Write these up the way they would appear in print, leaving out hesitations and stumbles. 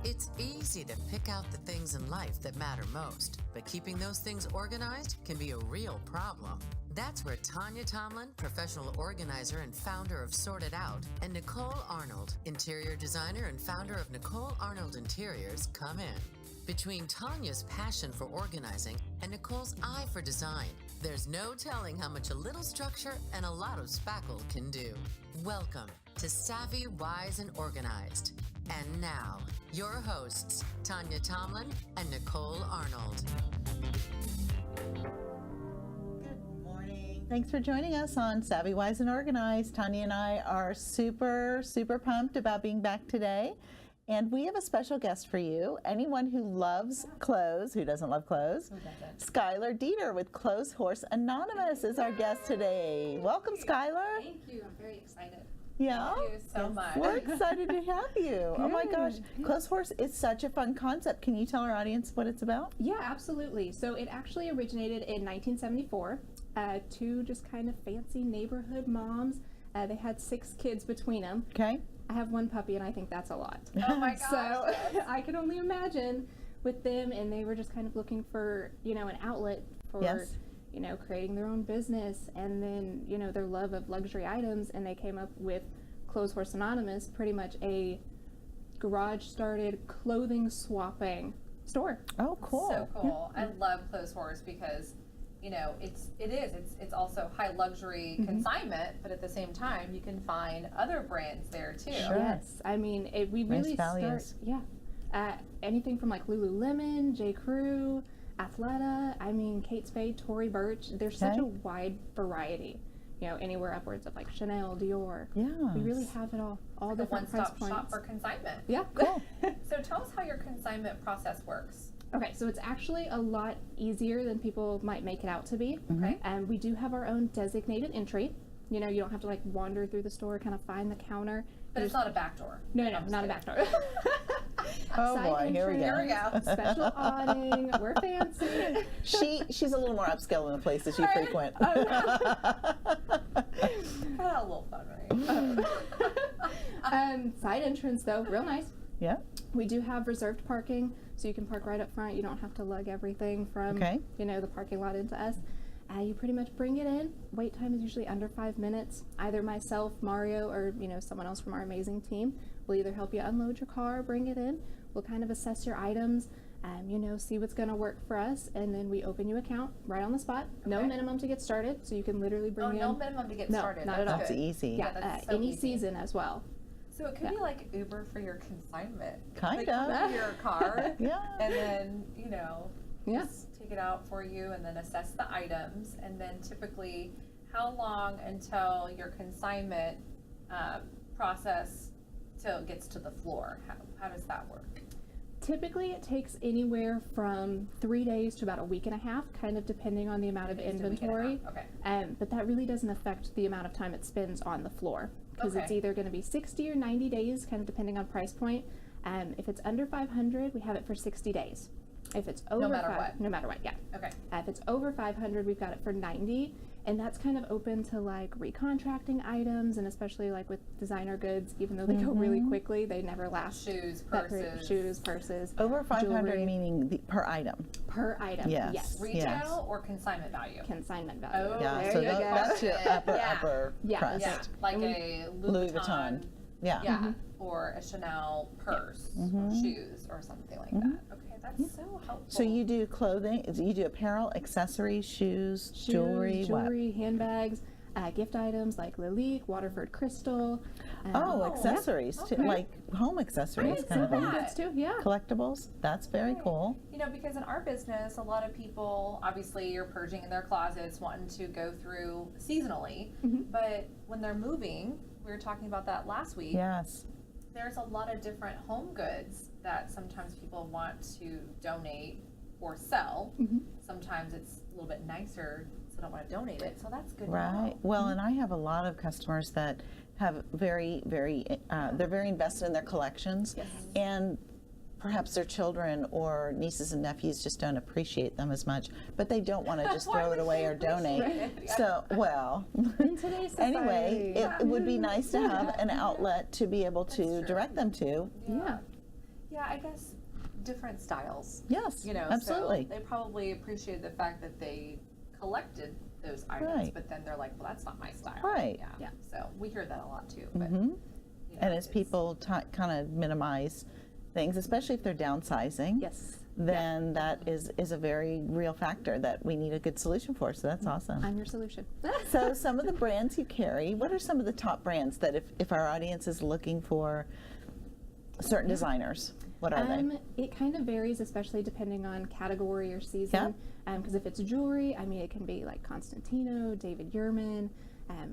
It's easy to pick out the things in life that matter most, but keeping those things organized can be a real problem. That's where Tonia Tomlin, professional organizer and founder of Sort It Out, and Nicole Arnold, interior designer and founder of Nicole Arnold Interiors, come in. Between Tonia's passion for organizing and Nicole's eye for design, there's no telling how much a little structure and a lot of spackle can do. Welcome to Savvy, Wise, and Organized. And now, your hosts, Tonia Tomlin and Nicole Arnold. Good morning. Thanks for joining us on Savvy, Wise, and Organized. Tonia and I are super pumped about being back today. And we have a special guest for you. Anyone who loves clothes, who doesn't love clothes? Who doesn't? Skylar Deeter with Clotheshorse Anonymous is our guest today. Welcome, Skylar. Thank you. I'm very excited. Yeah. Thank you so much. We're excited to have you. Oh my gosh. Clotheshorse is such a fun concept. Can you tell our audience what it's about? Yeah, absolutely. So it actually originated in 1974. Two just kind of fancy neighborhood moms. They had 6 kids between them. Okay. I have 1 puppy, and I think that's a lot. Oh my gosh. So I can only imagine with them, and they were just kind of looking for, an outlet for, creating their own business, and then, their love of luxury items, and they came up with Clotheshorse Anonymous, pretty much a garage-started clothing swapping store. Oh, cool. So cool. I love Clotheshorse because it's also high luxury consignment, but at the same time you can find other brands there too. Sure. Yes, I mean we really start anything from like Lululemon, J. Crew, Athleta. I mean Kate Spade, Tory Burch. There's such a wide variety. Anywhere upwards of like Chanel, Dior. Yeah. We really have it all Like different price one-stop points. shop for consignment. Yeah. Cool. So tell us how your consignment process works. Okay, so it's actually a lot easier than people might make it out to be. Okay. And we do have our own designated entry. You don't have to like wander through the store, kind of find the counter. But it's not a back door. No, not a back door. Oh Side boy, here we go. entrance, Special awning. We're fancy. She's a little more upscale in the places you frequent. Kind of a little fun, right? Side entrance though, real nice. Yeah. We do have reserved parking, so you can park right up front. You don't have to lug everything from the parking lot into us. You pretty much bring it in. Wait time is usually under 5 minutes. Either myself, Mario, or someone else from our amazing team will either help you unload your car, bring it in. We'll kind of assess your items, see what's going to work for us, and then we open you an account right on the spot. No minimum to get started, so you can literally bring in. No minimum to get started. Not at all. That's easy. Yeah, that's so any easy. season as well. So it could be like Uber for your consignment. Kind They come of. to your car. Yeah. And then, Yeah. just take it out for you and then assess the items. And then typically, how long until your consignment process till it gets to the floor? How does that work? Typically, it takes anywhere from 3 days to about a week and a half, kind of depending on the amount of inventory. Okay. But that really doesn't affect the amount of time it spends on the floor, because it's Okay. either going to be 60 or 90 days, kind of depending on price point. If it's under 500, we have it for 60 days. If it's over No matter what, yeah. Okay. If it's over 500, we've got it for 90, and that's kind of open to like recontracting items, and especially like with designer goods, even though they go really quickly, they never last. Shoes, that period. purses. Shoes, purses. Over 500 jewelry. meaning per item. Per item. Yes. Retail Yes. or consignment value? Consignment value. Oh, Yeah. there So you go. that's your upper Yeah. crust. Yeah, like a Louis Vuitton. Yeah. Yeah, or a Chanel purse or shoes or something like that. Okay, that's so helpful. So you do clothing, you do apparel, accessories, shoes, jewelry, what? Handbags, gift items like Lilique, Waterford Crystal. Accessories too, okay. like home accessories didn't kind of know thing. that. Too, yeah. Collectibles, that's very cool. Because in our business, a lot of people, obviously, are purging in their closets, wanting to go through seasonally. But when they're moving, we were talking about that last week. Yes. There's a lot of different home goods that sometimes people want to donate or sell. Sometimes it's a little bit nicer, so they don't want to donate it. So that's good to Right. know. Well, and I have a lot of customers that have they're very invested in their collections, and perhaps their children or nieces and nephews just don't appreciate them as much, but they don't want to just throw it away or donate. So, well, In today's society. anyway, it would be nice to have an outlet to be able to direct them to. Yeah. Yeah, I guess different styles. Yes, You know, absolutely. so they probably appreciated the fact that they collected those items, Right. but then they're like, well, that's not my style. Right. Yeah. So we hear that a lot too. But, hmm you know, And as it's- people kind of minimize things, especially if they're downsizing, Yes. then that is a very real factor that we need a good solution for. So that's awesome. I'm your solution. So some of the brands you carry, what are some of the top brands that if our audience is looking for certain designers, what are they? It kind of varies, especially depending on category or season. Because if it's jewelry, I mean, it can be like Constantino, David Yurman,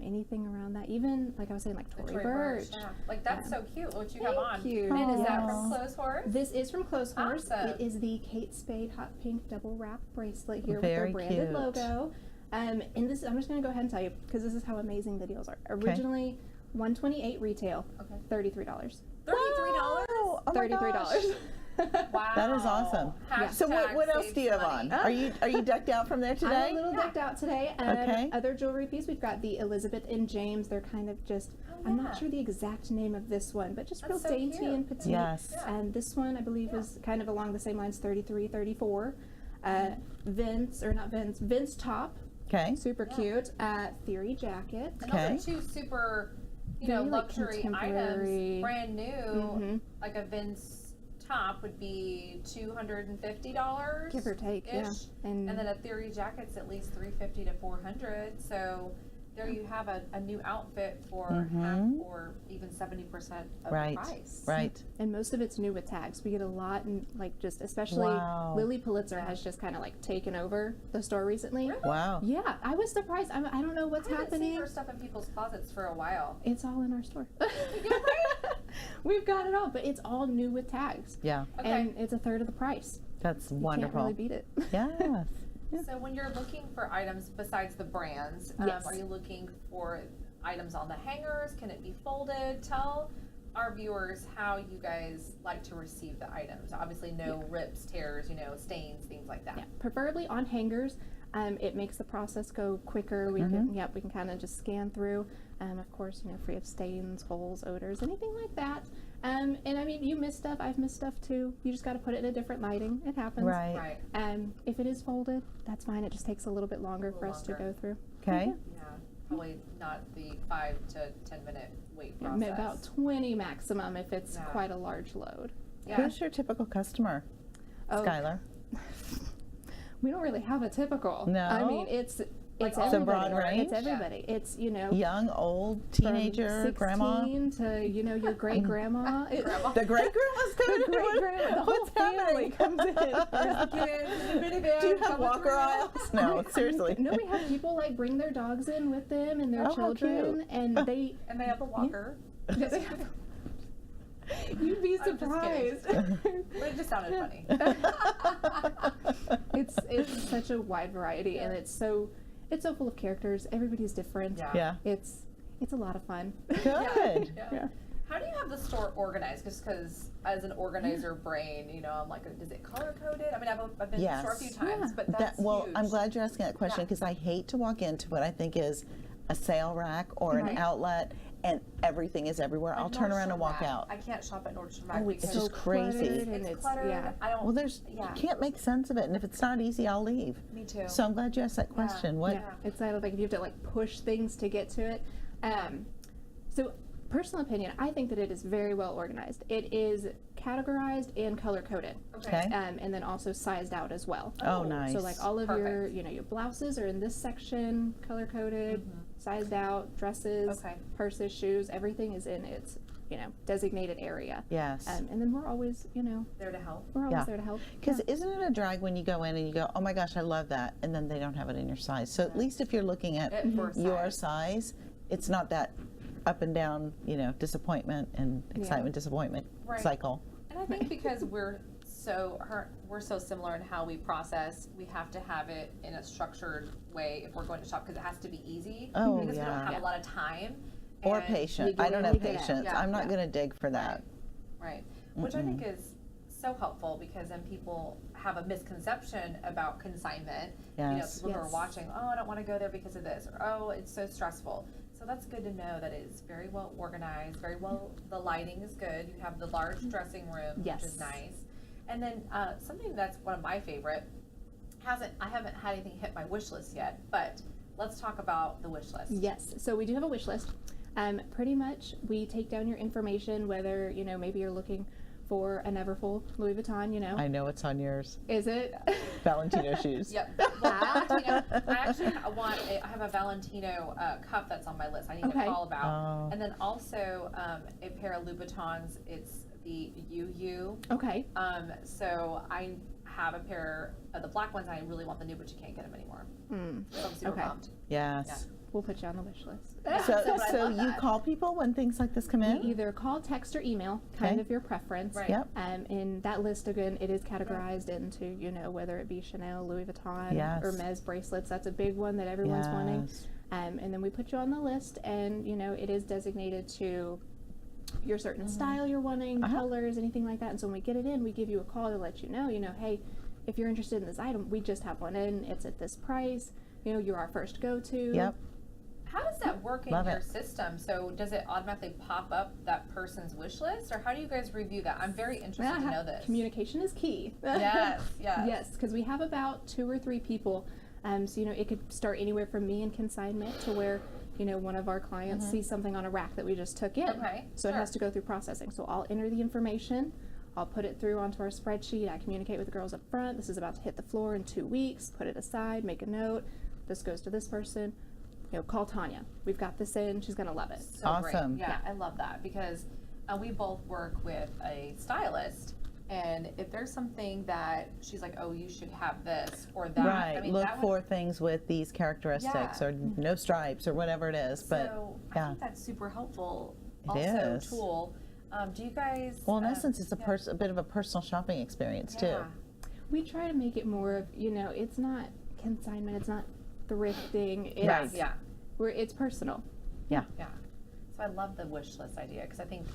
anything around that. Even, like I was saying, like the Tory Tory Burch. Yeah. Like, that's so cute what you have Thank on. you. And is that Aw. from Clotheshorse? This is from Clotheshorse. Awesome. It is the Kate Spade hot pink double wrap bracelet here Very with their branded cute. logo. And this, I'm just going to go ahead and tell you because this is how amazing the deals are. Originally, $128 retail, Okay. $33. $33? Wow. Oh my $33. gosh. Wow. That is awesome. Yeah. So what else Hashtag do you have save on? money. Are you decked out from there today? I'm a little decked out today. Okay. Other jewelry piece, we've got the Elizabeth and James. They're kind of just, I'm yeah. not sure the exact name of this one, but just That's real so dainty cute. and petite. Yes. Yeah. And this one, I believe, is kind of along the same lines, 33, 34. Vince top, Okay. super Yeah. cute. Theory jacket. And Okay. those are two super, Very, like, luxury contemporary. items, brand new. Mhm. Like a Vince top would be $250, Give or take, yeah. ish. And, And then a Theory jacket's at least $350 to $400. So there you have a new outfit for half or even 70% of Right. the price. Right. and most of it's new with tags. We get a lot, and like just especially Wow. Lily Pulitzer has just kind of like taken over the store recently. Really? Wow. Yeah, I was surprised. I don't know what's I haven't seen happening. her stuff in people's closets for a while. It's all in our store. We've got it all, but it's all new with tags. Yeah. Okay. And it's a third of the price. That's You wonderful. can't really beat it. Yes. So when you're looking for items besides the brands, Yes. are you looking for items on the hangers? Can it be folded? Tell our viewers how you guys like to receive the items. Obviously no rips, tears, stains, things like that. Yeah, preferably on hangers. It makes the process go quicker. We can kind of just scan through. Of course, free of stains, holes, odors, anything like that. And I mean, you miss stuff. I've missed stuff too. You just got to put it in a different lighting. It happens. Right. Right. If it is folded, that's fine. It just takes a little bit longer for us to longer. go through. Okay. Yeah. Probably not the 5 to 10 minute wait Yeah, process. about 20 maximum if it's Yeah. quite a large load. Yeah. Who's your typical customer, Oh, Skylar? we don't really have a typical. No? I mean, it's Like everybody. all It's a broad range? It's everybody. It's Young, old, from teenager, 16 grandma? to your great grandma. Grandma. The great grandma's coming The great grandma. The whole What's family happening? comes in. Do you have walker aisles? No, seriously. No, we have people like bring their dogs in with them and their Oh, how children, cute. and they. And they have a walker. You'd be I'm just kidding. surprised. But it just sounded funny. It's such a wide variety, and it's so full of characters. Everybody's different. Yeah. Yeah. It's a lot of fun. Good. Yeah. Yeah. How do you have the store organized? Just because as an organizer brain, I'm like, is it color coded? I mean, I've been to the store a few Yes. times, but that's Well, huge. I'm glad you're asking that question Yeah. because I hate to walk into what I think is a sale rack or an Right. outlet and everything is everywhere. Like I'll turn around and Nordstrom walk Rack. out. I can't shop at Nordstrom Rack Oh, it's because just crazy. cluttered and it's cluttered. yeah. I don't. Well, Yeah. you can't make sense of it, and if it's not easy, I'll leave. Me too. So I'm glad you asked that question. What? Yeah, it's that like if you have to like push things to get to it. So personal opinion, I think that it is very well organized. It is categorized and color coded, Okay. and then also sized out as well. Oh, nice. So like all of Perfect. your blouses are in this section, color coded, sized out, dresses, Okay. purses, shoes, everything is in its designated area. Yes. And then we're always There to help. there to help. Because isn't it a drag when you go in and you go, oh my gosh, I love that, and then they don't have it in your size. So at least if you're looking at For your size. size, it's not that up and down, disappointment and excitement, disappointment Right. cycle. And I think because we're so similar in how we process, we have to have it in a structured way if we're going to shop because it has to be easy. Oh, because we don't have yeah. a lot of time. Or and- patient. you I don't really have get it. patience. Yeah. I'm not Yeah. going to dig for that. Right. Which I think is so helpful because then people have a misconception about consignment. Yes. People who are Yes. watching, oh, I don't want to go there because of this, or oh, it's so stressful. So that's good to know that it's very well organized, very well, the lighting is good. You have the large dressing room, Yes. which is nice. And then something that's one of my favorite, I haven't had anything hit my wish list yet, but let's talk about the wish list. Yes, so we do have a wish list. Pretty much we take down your information, whether, maybe you're looking for a Neverfull Louis Vuitton, I know it's on yours. Is it? Valentino shoes. Yep. Valentino. I have a Valentino cuff that's on my list. I need to call about. Oh. And then also a pair of Louboutins. It's the UU. Okay. So I have a pair of the black ones. I really want the new, but you can't get them anymore. So I'm super pumped. Yes. Yeah. We'll put you on the wish list. So you call people when things like this come in? You either call, text, or email, kind of your preference. Right. Yep. In that list, again, it is categorized into, whether it be Chanel, Louis Vuitton, Yes. Hermes bracelets. That's a big one that everyone's wanting. And then we put you on the list, and, it is designated to your certain style you're wanting, colors, anything like that. And so when we get it in, we give you a call to let you know, hey, if you're interested in this item, we just have one in. It's at this price. You're our first go-to. Yep. How does that work in your system? So does it automatically pop up that person's wish list, or how do you guys review that? I'm very interested to know this. Communication is key. Yes, yes. Yes, because we have about 2 or 3 people. So, it could start anywhere from me in consignment to where, one of our clients sees something on a rack that we just took in. Okay, So it has to go through processing. So I'll enter the information. I'll put it through onto our spreadsheet. I communicate with the girls up front. This is about to hit the floor in 2 weeks. Put it aside, make a note. This goes to this person. Call Tonia. We've got this in. She's going to love it. So Awesome. Great. Yeah, I love that because we both work with a stylist, and if there's something that she's like, oh, you should have this or that. Right. I mean, Look that for things with these characteristics or no stripes or whatever it is. But so I think that's super helpful. It is. Tool. Do you guys? Well, in essence, it's a bit of a personal shopping experience too. We try to make it more of, it's not consignment. It's not thrifting. It's, Right. It's personal. Yeah. Yeah. So I love the wish list idea because I think,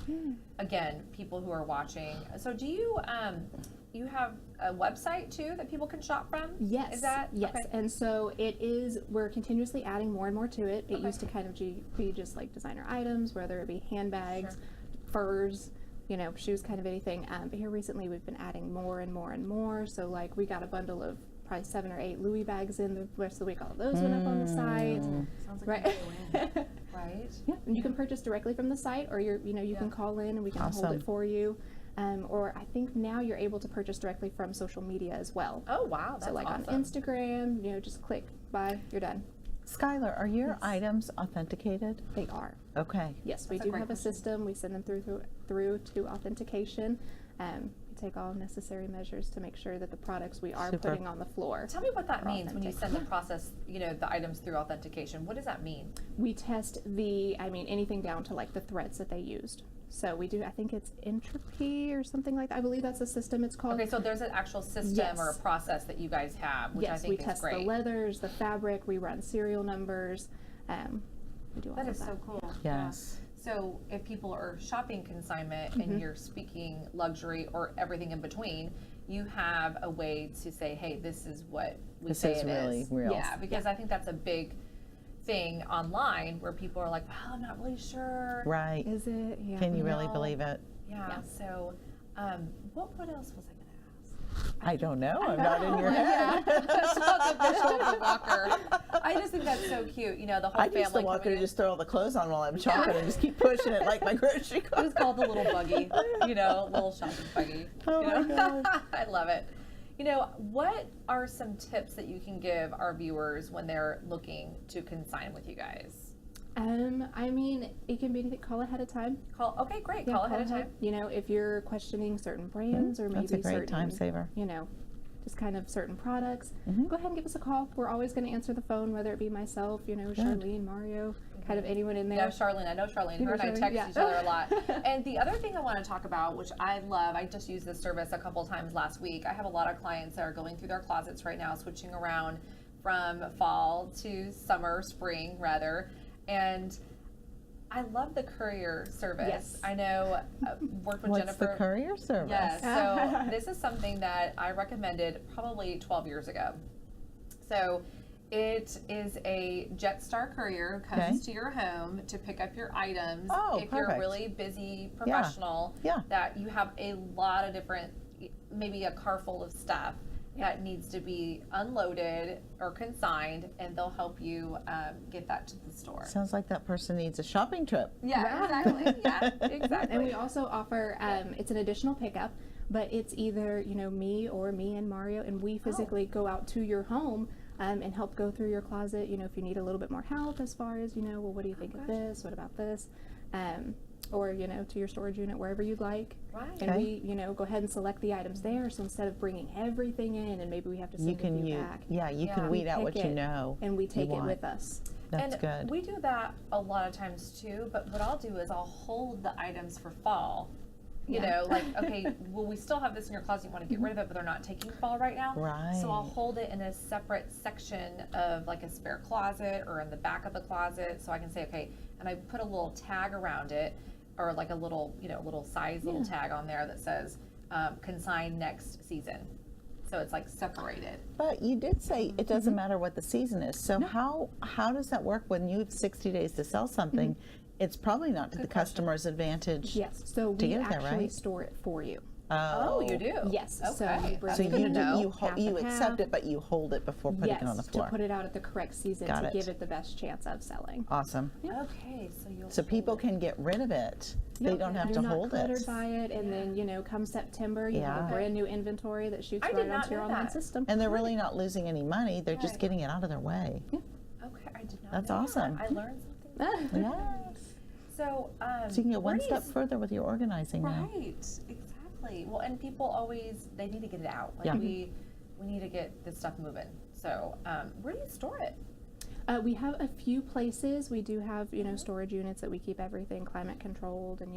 again, people who are watching. So do you you have a website too that people can shop from? Yes. Is that? Yes. Okay. And so we're continuously adding more and more to it. It used to kind of be just like designer items, whether it be handbags, furs, shoes, kind of anything. But here recently we've been adding more and more and more. So like we got a bundle of probably 7 or 8 Louis bags in the rest of the week. All of those went up on the site. Sounds like Right. Right. Yeah, and you can purchase directly from the site, or you can call in and we can hold it for you. Or I think now you're able to purchase directly from social media as well. Oh wow, that's so like awesome. on Instagram, just click buy, you're done. Skylar, are your items authenticated? They are. Okay. Yes, we That's a do great have a question. system. We send them through to authentication. We take all necessary measures to make sure that the products we are Super. putting on the floor. Tell me what that means when you authentic. send the process, the items through authentication. What does that mean? We test anything down to like the threads that they used. So we do, I think it's Entropy or something like that. I believe that's a system it's called. Okay, so there's an actual system or a process that you guys have, which I think we is test great. the leathers, the fabric, we run serial numbers. We do all That of is so cool. Yes. Yeah. So if people are shopping consignment and you're speaking luxury or everything in between, you have a way to say, hey, this is what we This say is it really is. real. Yeah, because I think that's a big thing online where people are like, well, I'm not really sure. Right. Is it? Yeah. Can you really No. believe it? Yeah. So what else was I going to ask? I don't know. I'm not in your head. Just about the visual of the walker. I just think that's so cute. The whole I family. used the walker coming to in. just throw all the clothes on while I'm shopping and just keep pushing it like my grocery It cart. was called the little buggy, little shopping buggy. Oh my God. I love it. What are some tips that you can give our viewers when they're looking to consign with you guys? It can be anything. Call ahead of time. Okay, great. Yeah, Call ahead of time. If you're questioning certain brands or maybe That's a great certain time saver. just kind of certain products, go ahead and give us a call. We're always going to answer the phone, whether it be myself, Charlene, Mario, kind of anyone in there. Yeah, Charlene. I know Charlene. You Her know and I Charlene? text Yeah. each other a lot. And the other thing I want to talk about, which I love, I just used this service a couple times last week. I have a lot of clients that are going through their closets right now, switching around from fall to summer, spring rather. And I love the courier service. Yes. I know, worked with What's Jennifer. the courier service? Yes, so this is something that I recommended probably 12 years ago. So It is a Jetstar courier who comes to your home to pick up your items. Oh, if perfect. you're a really busy professional, that you have a lot of different, maybe a car full of stuff that needs to be unloaded or consigned, and they'll help you get that to the store. Sounds like that person needs a shopping trip. Yeah, exactly. Yeah, exactly. And we also offer, it's an additional pickup, but it's either, me and Mario, and we physically go out to your home and help go through your closet, if you need a little bit more help as far as, well, what do you think of this? What about this? Or, to your storage unit, wherever you'd like. Right. And we, go ahead and select the items there. So instead of bringing everything in and maybe we have to send it back. Yeah, you can weed out what you know. And we take it with us. That's good. We do that a lot of times too, but what I'll do is I'll hold the items for fall. You know, like, okay, well, we still have this in your closet, you want to get rid of it, but they're not taking fall right now. Right. So I'll hold it in a separate section of like a spare closet or in the back of the closet, so I can say, okay, and I put a little tag around it, or like a little, little size little tag on there that says consign next season. So it's like separated. But you did say it doesn't matter what the season is. So how does that work when you have 60 days to sell something? It's probably not to the customer's advantage. Yes, so we actually store it for you. Oh, you do? Yes. Okay. So you accept it, but you hold it before putting it on the floor. To put it out at the correct season to give it the best chance of selling. Awesome. Okay, so people can get rid of it. They don't have to hold it. You're not cluttered by it, and then come September, you have a brand new inventory that shoots right onto your online system. And they're really not losing any money. They're just getting it out of their way. Yeah. Okay, I did not. That's know awesome. That. I learned something. Yes. So you can go one step further with your organizing now. Right. Exactly. Well, and people always, they need to get it out. Like we need to get this stuff moving. So where do you store it? We have a few places. We do have, storage units that we keep everything climate controlled and,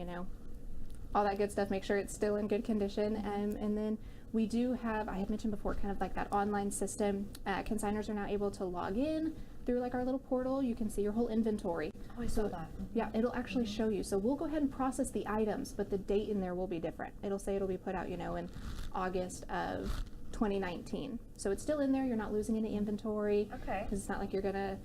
all that good stuff. Make sure it's still in good condition. And then we do have, I had mentioned before, kind of like that online system. Consigners are now able to log in through like our little portal. You can see your whole inventory. Oh, I saw that. Yeah, it'll actually show you. So we'll go ahead and process the items, but the date in there will be different. It'll say it'll be put out, in August of 2019. So it's still in there. You're not losing any inventory. Okay. Because it's not like you're gonna,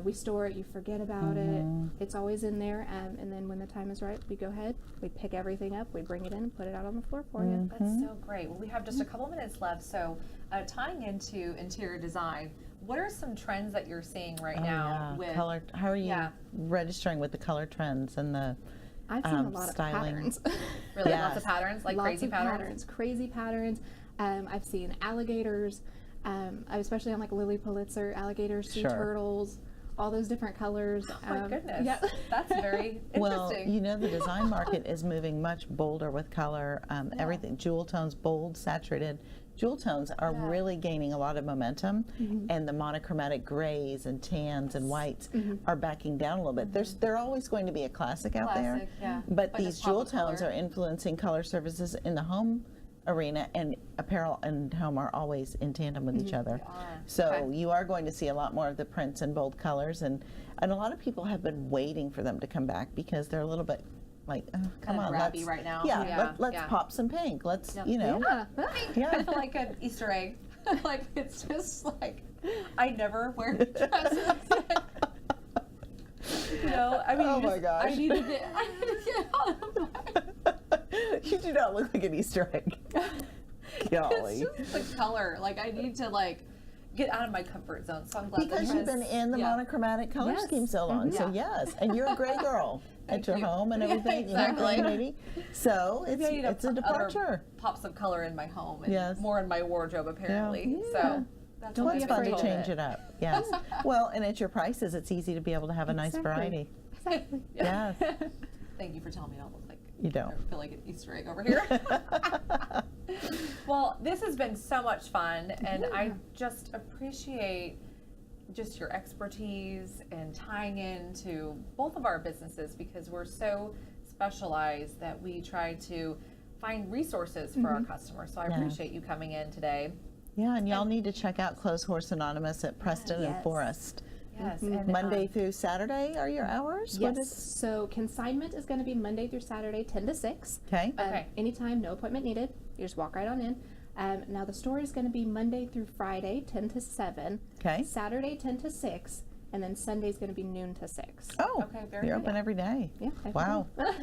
we store it, you forget about it. It's always in there. And then when the time is right, we go ahead, we pick everything up, we bring it in and put it out on the floor for you. That's so great. Well, we have just a couple minutes left. So tying into interior design, what are some trends that you're seeing right now with color? How are you registering with the color trends and the I've seen a lot styling? of patterns. Really, lots of patterns, like lots crazy of patterns. Crazy patterns. I've seen alligators, especially on like Lily Pulitzer, alligators, sea turtles, all those different colors. Oh my goodness. Yeah. That's very interesting. Well, the design market is moving much bolder with color. Everything, jewel tones, bold, saturated. Jewel tones are really gaining a lot of momentum, and the monochromatic grays and tans and whites are backing down a little bit. There's always going to be a classic out there, but these jewel tones are influencing color services in the home arena, and apparel and home are always in tandem with each other. So you are going to see a lot more of the prints and bold colors, and a lot of people have been waiting for them to come back because they're a little bit like, come on, let's right now. Let's pop some pink. Let's, like an Easter egg. Like it's just like I never wear dresses. I mean, oh my gosh! I need to get out of my. You do not look like an Easter egg. Golly. It's just the color. Like I need to get out of my comfort zone. So I'm glad because you've been in the monochromatic color scheme so long. So and you're a gray girl at your home and everything. Exactly. Maybe. So it's a departure. Pops of color in my home and more in my wardrobe apparently. So. That's what's fun to change it up. Yes. Well, and at your prices, it's easy to be able to have a nice variety. Exactly. Yes. Thank you for telling me I don't look like you don't. I feel like an Easter egg over here. Well, this has been so much fun, and I just appreciate just your expertise and tying into both of our businesses because we're so specialized that we try to find resources for our customers. So I appreciate you coming in today. Yeah, and y'all need to check out Clotheshorse Anonymous at Preston and Forest. Yes. And, Monday through Saturday are your hours? Yes. So consignment is going to be Monday through Saturday, 10 to 6. Okay. Anytime, no appointment needed. You just walk right on in. Now the store is going to be Monday through Friday, 10 to 7. Okay. Saturday, 10 to 6. And then Sunday's going to be noon to 6. Oh, Okay, very you're good. open every day. Yeah. Wow. Yeah,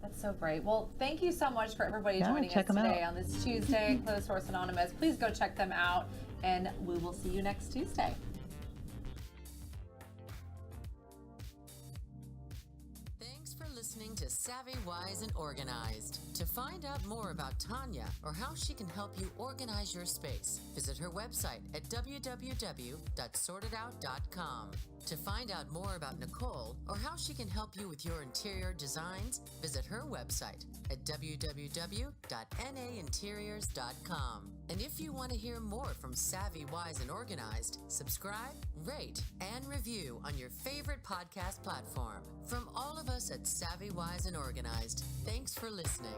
that's so great. Well, thank you so much for everybody joining us check 'em today out. on this Tuesday, Clotheshorse Anonymous. Please go check them out, and we will see you next Tuesday. Thanks for listening to Savvy, Wise, and Organized. To find out more about Tonia or how she can help you organize your space, visit her website at www.sortedout.com. To find out more about Nicole or how she can help you with your interior designs, visit her website at www.nainteriors.com. And if you want to hear more from Savvy, Wise, and Organized, subscribe, rate, and review on your favorite podcast platform. From all of us at Savvy, Wise, and Organized, thanks for listening.